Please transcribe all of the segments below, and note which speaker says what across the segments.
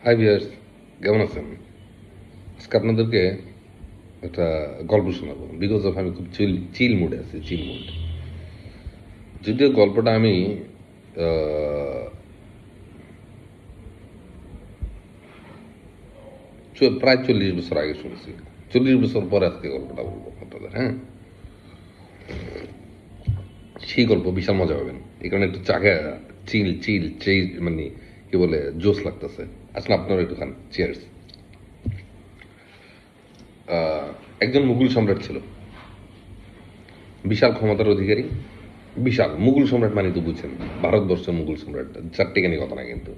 Speaker 1: Hi viewers, কেমন আছেন? আজকে আপনাদেরকে একটা গল্প শোনাবো। বিকজ অফ আমি খুব চিল মুডে আছি, চিল মুড। যদিও গল্পটা আমি আহ, প্রায় 40 বছর আগে শুনেছি। 40 বছর পরে আজকে গল্পটা বলবো আপনাদের। হ্যাঁ, সেই গল্প বিশাল মজা পাবেন। এই কারণে একটু চাকা চিল চিল চিল মানে কি বলে জোশ লাগতেছে। আসলে আপনারা একটু খান। চিয়ার্স। একজন মুঘল সম্রাট ছিল, বিশাল ক্ষমতার অধিকারী। বিশাল মুঘল সম্রাট মানে তো বুঝছেন, ভারতবর্ষের মুঘল সম্রাট, চারটিখানি কথা না কিন্তু।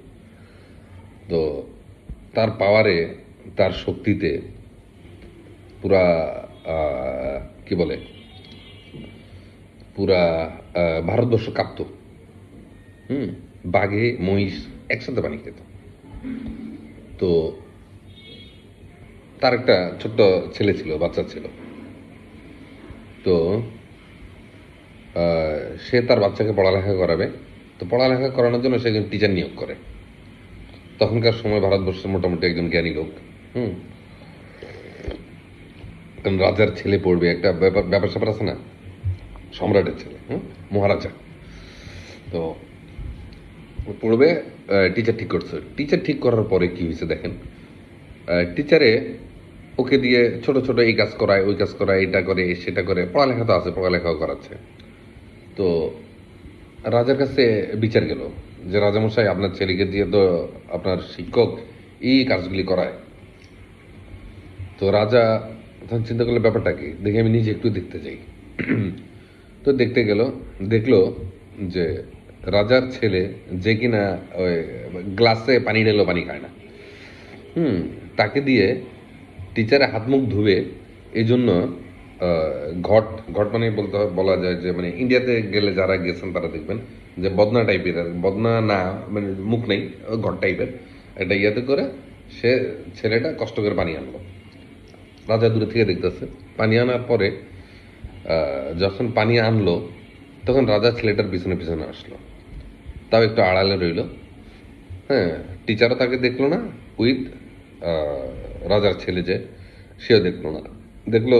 Speaker 1: তো তার পাওয়ারে, তার শক্তিতে পুরা কি বলে, পুরা ভারতবর্ষ কাঁপত। হুম, বাঘে মহিষ একসাথে পানি খেত। তো তার একটা ছোট্ট ছেলে ছিল, বাচ্চা ছিল। তো সে তার বাচ্চাকে পড়ালেখা করাবে। তো পড়ালেখা করানোর জন্য সে একজন টিচার নিয়োগ করে। তখনকার সময় ভারতবর্ষের মোটামুটি একজন জ্ঞানী লোক। হুম, কারণ রাজার ছেলে পড়বে, একটা ব্যাপার ব্যাপার স্যাপার আছে না, সম্রাটের ছেলে, হুম, মহারাজা। তো ও পড়বে। টিচার ঠিক করছে। টিচার ঠিক করার পরে কি হয়েছে দেখেন। টিচারে ওকে দিয়ে ছোট ছোট এই কাজ করায়, ওই কাজ করায়, এটা করে সেটা করে, পড়ালেখা তো আছে, পড়ালেখাও করাচ্ছে। তো রাজার কাছে বিচার গেল যে রাজামশাই, আপনার ছেলেকে দিয়ে তো আপনার শিক্ষক এই কাজগুলি করায়। তো রাজা তখন চিন্তা করলে ব্যাপারটা কি, দেখি আমি নিজে একটু দেখতে যাই। তো দেখতে গেল, দেখলো যে রাজার ছেলে, যে কিনা ওই গ্লাসে পানি ঢেলেও পানি খায় না, হুম, তাকে দিয়ে টিচারের হাত মুখ ধুবে। এই জন্য আহ, ঘট ঘট মানে বলতে বলা যায় যে, মানে ইন্ডিয়াতে গেলে যারা গেছেন তারা দেখবেন যে বদনা টাইপের, বদনা না মানে মুখ নেই, ঘট টাইপের একটা ইয়াতে করে সে ছেলেটা কষ্ট করে পানি আনলো। রাজা দূরে থেকে দেখতেছে। পানি আনার পরে যখন পানি আনলো, তখন রাজা ছেলেটার পিছনে পিছনে আসলো, তাও একটু আড়ালে রইলো। হ্যাঁ, টিচারও তাকে দেখলো না, উইথ রাজার ছেলে যে, সেও দেখলো না। দেখলো,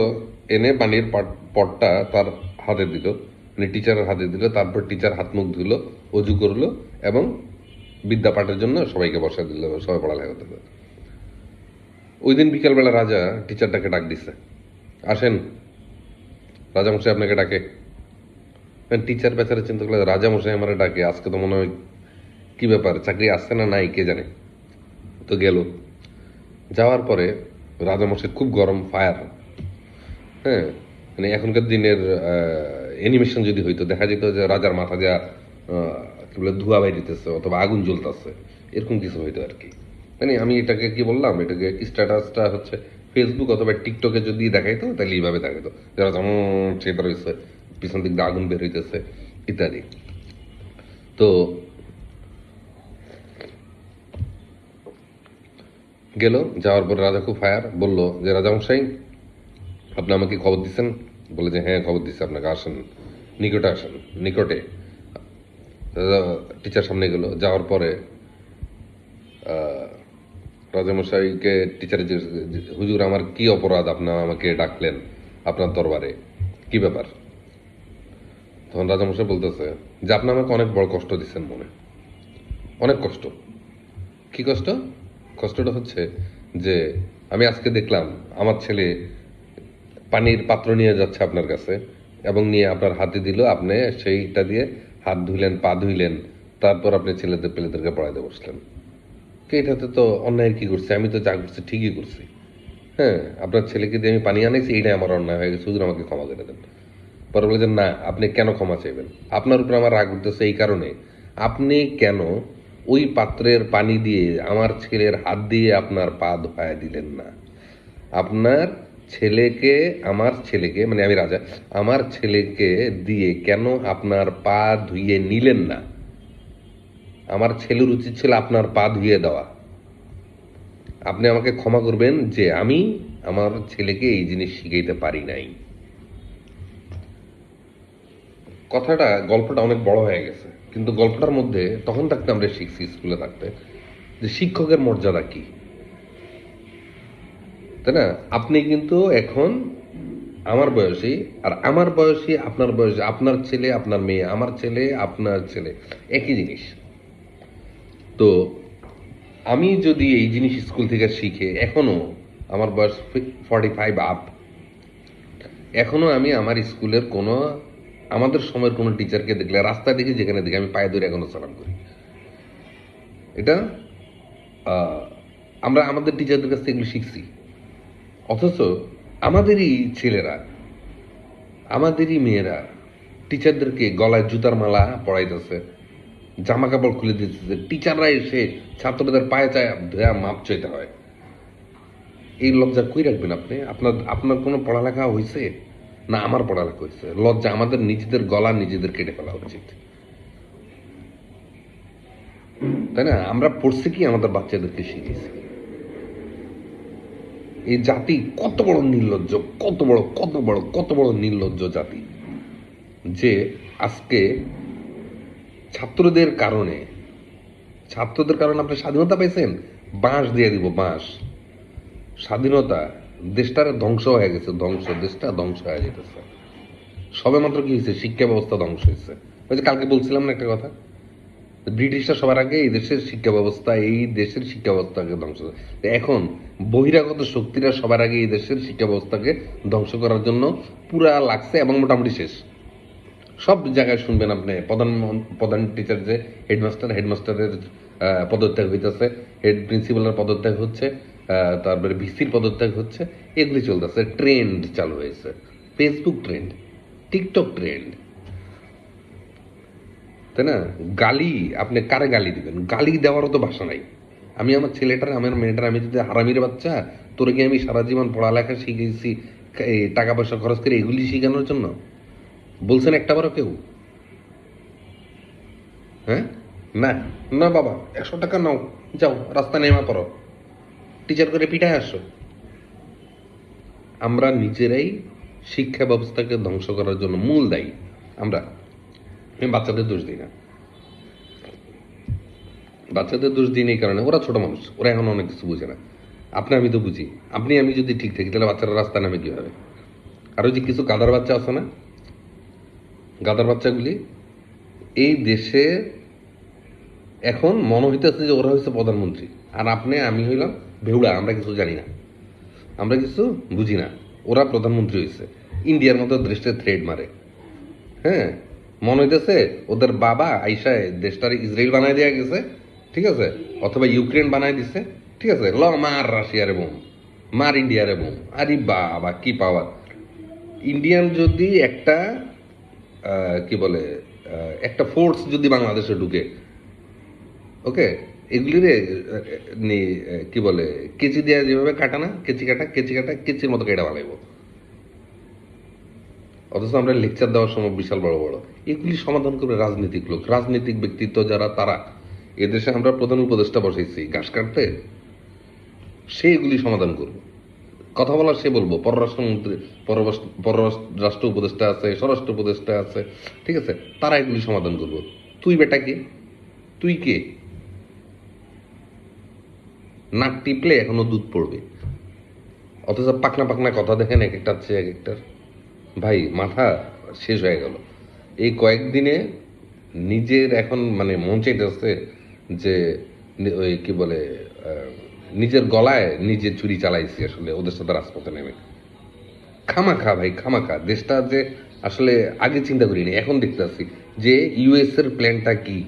Speaker 1: এনে পানির পটটা তার হাতে দিল, মানে টিচারের হাতে দিল। তারপর টিচার হাত মুখ ধুলো, অজু করলো, এবং বিদ্যা পাঠের জন্য সবাইকে বসা দিল, সবাই পড়ালেখা করতে দিল। ওই দিন বিকালবেলা রাজা টিচারটাকে ডাক দিছে, আসেন, রাজামশাই আপনাকে ডাকে। টিচার বেচারা চিন্তা করলে, রাজামশাই আমার ডাকে, আজকে তো মনে হয় কি ব্যাপার, চাকরি আসছে না নাই কে জানে। তো গেল, যাওয়ার পরে রাজামশাই খুব গরম, ফায়ার। হ্যাঁ, মানে এখনকার দিনের অ্যানিমেশন যদি হইতো, দেখা যেত যে রাজার মাথা দেওয়া কি বলে ধোঁয়া বাইরিতেছে অথবা আগুন জ্বলতেছে, এরকম কিছু হইতো আর কি। মানে আমি এটাকে কি বললাম, এটাকে স্ট্যাটাসটা হচ্ছে ফেসবুক অথবা টিকটকে যদি দেখাইতো তাহলে এইভাবে দেখাইতো যে রাজা চেয়ে রয়েছে, পিছন দিক দিয়ে আগুন বের হইতেছে ইত্যাদি। তো গেল, যাওয়ার পরে রাজা খুব ফায়ার, বলল যে রাজামশাই, আপনি আমাকে খবর দিচ্ছেন? বলে যে হ্যাঁ, খবর দিচ্ছে আপনাকে, আসেন, নিকটে আসেন, নিকটে। টিচার সামনে গেল, যাওয়ার পরে রাজামশাইকে টিচার হুজুর, আমার কি অপরাধ, আপনার আমাকে ডাকলেন আপনার দরবারে, কি ব্যাপার? তখন রাজামশাই বলতেছে যে আপনি আমাকে অনেক বড় কষ্ট দিচ্ছেন মনে, অনেক কষ্ট। কি কষ্ট? কষ্টটা হচ্ছে যে আমি আজকে দেখলাম আমার ছেলে পানির পাত্র নিয়ে যাচ্ছে আপনার কাছে, এবং নিয়ে আপনার হাতে দিল, আপনি সেইটা দিয়ে হাত ধুইলেন, পা ধুইলেন, তারপর আপনি ছেলেদের পেলেদেরকে পড়াইতে বসলেন। এটাতে তো অন্যায় কি করছি? আমি তো যা করছি ঠিকই করছি। হ্যাঁ, আপনার ছেলেকে দিয়ে আমি পানি আনাইছি, এইটাই আমার অন্যায় হয়ে গেছে, হুজুর আমাকে ক্ষমা করে দেন। পরে বলে যে না, আপনি কেন ক্ষমা চাইবেন? আপনার উপর আমার রাগ উঠতেছে এই কারণে, আপনি কেন ওই পাত্রের পানি দিয়ে আমার ছেলের হাত দিয়ে আপনার পা ধোয়া দিলেন না? আপনার ছেলেকে, আমার ছেলেকে মানে আমি রাজা, আমার ছেলেকে দিয়ে কেন আপনার পা ধুইয়ে নিলেন না? আমার ছেলের উচিত ছিল আপনার পা ধুইয়ে দেওয়া। আপনি আমাকে ক্ষমা করবেন যে আমি আমার ছেলেকে এই জিনিস শিখাইতে পারি নাই। কথাটা, গল্পটা অনেক বড় হয়ে গেছে, কিন্তু গল্পটার মধ্যে তখন থাকতে আমরা শিখছি স্কুলে থাকতে যে শিক্ষকের মর্যাদা কি, তাই না? আপনি কিন্তু এখন আমার বয়সী, আর আমার বয়সী আপনার বয়সী, আপনার ছেলে আপনার মেয়ে, আমার ছেলে আপনার ছেলে, একই জিনিস। তো আমি যদি এই জিনিস স্কুল থেকে শিখে, এখনো আমার বয়স 45 আপ, এখনো আমি আমার স্কুলের কোনো, আমাদের সময়ের কোনো টিচারকে দেখলে, রাস্তায় দেখি যেখানে দেখি, আমি পায়ে ধরে এখনো সালাম করি। এটা আহ, আমরা আমাদের টিচারদের কাছ থেকে এগুলো শিখছি। অথচ আমাদেরই ছেলেরা, আমাদেরই মেয়েরা টিচারদেরকে গলায় জুতার মালা পরাইতেছে, জামা কাপড় খুলে দিতেছে, টিচাররা এসে ছাত্রদের পায়ে চায় ধোয়া মাপ চাইতে হয়। এই লজ্জা কই রাখবেন আপনি? আপনার আপনার কোনো পড়ালেখা হয়েছে না? আমার পড়ালেখা হয়েছে? লজ্জা আমাদের নিজেদের গলা নিজেদের কেটে ফেলা উচিত, তাই না? আমরা পড়ছি কি, আমাদের বাচ্চাদেরকে শিখিয়েছি। এই জাতি কত বড় নির্লজ্জ, কত বড় কত বড় কত বড় নির্লজ্জ জাতি, যে আজকে ছাত্রদের কারণে, ছাত্রদের কারণে আপনি স্বাধীনতা পাইছেন, বাঁশ দিয়ে দিব, বাঁশ। স্বাধীনতা, দেশটার ধ্বংস হয়ে গেছে, ধ্বংস, দেশটা ধ্বংস হয়ে যেতেছে। সবে মাত্র কি হয়েছে? শিক্ষা ব্যবস্থা ধ্বংস হয়েছে। ওই যে কালকে বলছিলাম না একটা কথা, ব্রিটিশরা সবার আগে এই দেশের শিক্ষা ব্যবস্থা, এই দেশের শিক্ষা ব্যবস্থাকে ধ্বংস করে। এখন বহিরাগত শক্তিরা সবার আগে এই দেশের শিক্ষা ব্যবস্থাকে ধ্বংস করার জন্য পুরা লাগছে, এবং মোটামুটি শেষ। সব জায়গায় শুনবেন আপনি, প্রধান টিচার যে হেডমাস্টারের পদত্যাগ হইতেছে, হেড প্রিন্সিপালের পদত্যাগ হচ্ছে, তারপরে ভিসির পদত্যাগ হচ্ছে, এগুলি চলতেছে। ট্রেন্ড চালু হয়েছে, ফেসবুক ট্রেন্ড, টিকটক ট্রেন্ড, তাই না? গালি, আপনি কারে গালি দিবেন? গালি দেওয়ারও তো ভাষা নাই। আমি আমার ছেলেটার, আমার মেয়েটার, আমি যদি হারামির বাচ্চা, তোরে কি আমি সারা জীবন পড়ালেখা শিখেছি টাকা পয়সা খরচ করে এগুলি শিখানোর জন্য? বলছেন একটাবারও কেউ? হ্যাঁ? না, না বাবা, 100 টাকা নাও, যাও রাস্তা নেমা পড়ো, টিচার করে পিঠায় আসো। আমরা নিজেরাই শিক্ষা ব্যবস্থাকে ধ্বংস করার জন্য মূল দায়ী আমরা। আমি বাচ্চাদের দোষ দিই না, বাচ্চাদের দোষ দিই এই কারণে, ওরা ছোট মানুষ, ওরা এখন অনেক কিছু বুঝে না। আপনি আমি তো বুঝি, আপনি আমি যদি ঠিক থাকি তাহলে বাচ্চারা রাস্তা নামে কিভাবে? আর ওই যে কিছু গাদার বাচ্চা আছে না, গাদার বাচ্চাগুলি এই দেশে এখন মনে হইতেছে যে ওরা হচ্ছে প্রধানমন্ত্রী, আর আপনি আমি হইলাম বেহুড়া, আমরা কিছু জানি না, আমরা কিছু বুঝি না। ওরা প্রধানমন্ত্রী হয়েছে, ইন্ডিয়ার মতো দেশটা থ্রেড মারে। হ্যাঁ, মনে হইতেছে ওদের বাবা আইসায় দেশটার ইসরায়েল বানায় দেওয়া গেছে, ঠিক আছে, অথবা ইউক্রেন বানায় দিছে, ঠিক আছে, ল মার রাশিয়ারে বোম, মার ইন্ডিয়ারে বোম। আরে বাবা কি পাওয়ার! ইন্ডিয়ান যদি একটা কি বলে একটা ফোর্স যদি বাংলাদেশে ঢুকে, ওকে, এগুলির কি বলে, কেচি দেওয়া যেভাবে কাটা না, কেচি কাটা কেচি কাটা কেচির মতো কেটে বানাইব। অথচ আমরা লেকচার দেওয়ার সময় বিশাল বড় বড় এগুলি সমাধান করবে রাজনৈতিক লোক, রাজনৈতিক ব্যক্তিত্ব যারা, তারা। এদেশে আমরা প্রধান উপদেষ্টা বসাইছি ঘাস কাটতে, সে এগুলি সমাধান করবে। কথা বলার সে বলবো, পররাষ্ট্রমন্ত্রী, পররাষ্ট্র উপদেষ্টা আছে, স্বরাষ্ট্র উপদেষ্টা আছে, ঠিক আছে, তারা এগুলি সমাধান করবো। তুই বেটা কে? তুই কে? নাক টিপলে এখনো দুধ পড়বে, অথচ পাকনা পাকনা কথা দেখেন এক একটা হচ্ছে এক একটার। ভাই মাথা শেষ হয়ে গেল এই কয়েকদিনে। নিজের এখন মানে মন চাইতেছে যে ওই কি বলে নিজের গলায় নিজে ছুরি চালাইছি আসলে ওদের সাথে রাজপথে নেমে। খামাখা ভাই, খামাখা। দেশটা যে আসলে আগে চিন্তা করিনি, এখন দেখতে পাচ্ছি যে ইউএস এর প্ল্যানটা কি।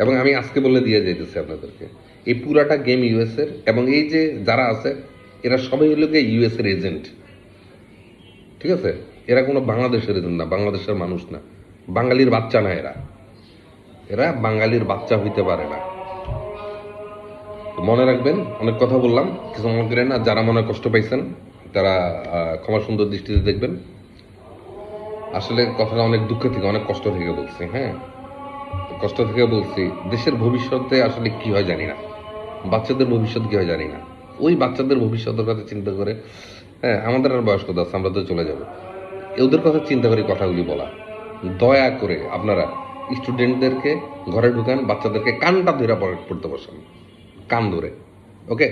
Speaker 1: এবং আমি আজকে বলে দিয়ে যেতেছি আপনাদেরকে, এই পুরাটা গেম ইউএস এর, এবং এই যে যারা আছে এরা সবাই হলো গিয়ে ইউএস এর এজেন্ট, ঠিক আছে? এরা কোনো বাংলাদেশের এজেন্ট না, বাংলাদেশের মানুষ না, বাঙালির বাচ্চা না এরা, এরা বাঙালির বাচ্চা হইতে পারে না। তো মনে রাখবেন, অনেক কথা বললাম, কিছু মনে করেন না। যারা মনে কষ্ট পাইছেন তারা ক্ষমা সুন্দর দৃষ্টিতে দেখবেন। আসলে কথাটা অনেক দুঃখ থেকে, অনেক কষ্ট থেকে বলছি। হ্যাঁ, কষ্ট থেকে বলছি। দেশের ভবিষ্যতে আসলে কি হয় জানি না, বাচ্চাদের ভবিষ্যৎ কি হয় জানি না। ওই বাচ্চাদের ভবিষ্যতের কথা চিন্তা করে, হ্যাঁ আমাদের আর বয়স কত আছে, আমরা তো চলে যাব, ওদের কথা চিন্তা করে কথাগুলি বলা। দয়া করে আপনারা স্টুডেন্টদেরকে ঘরে ঢুকান, বাচ্চাদেরকে কানটা ধরে পড়তে বসান, কান ধরে। ওকে?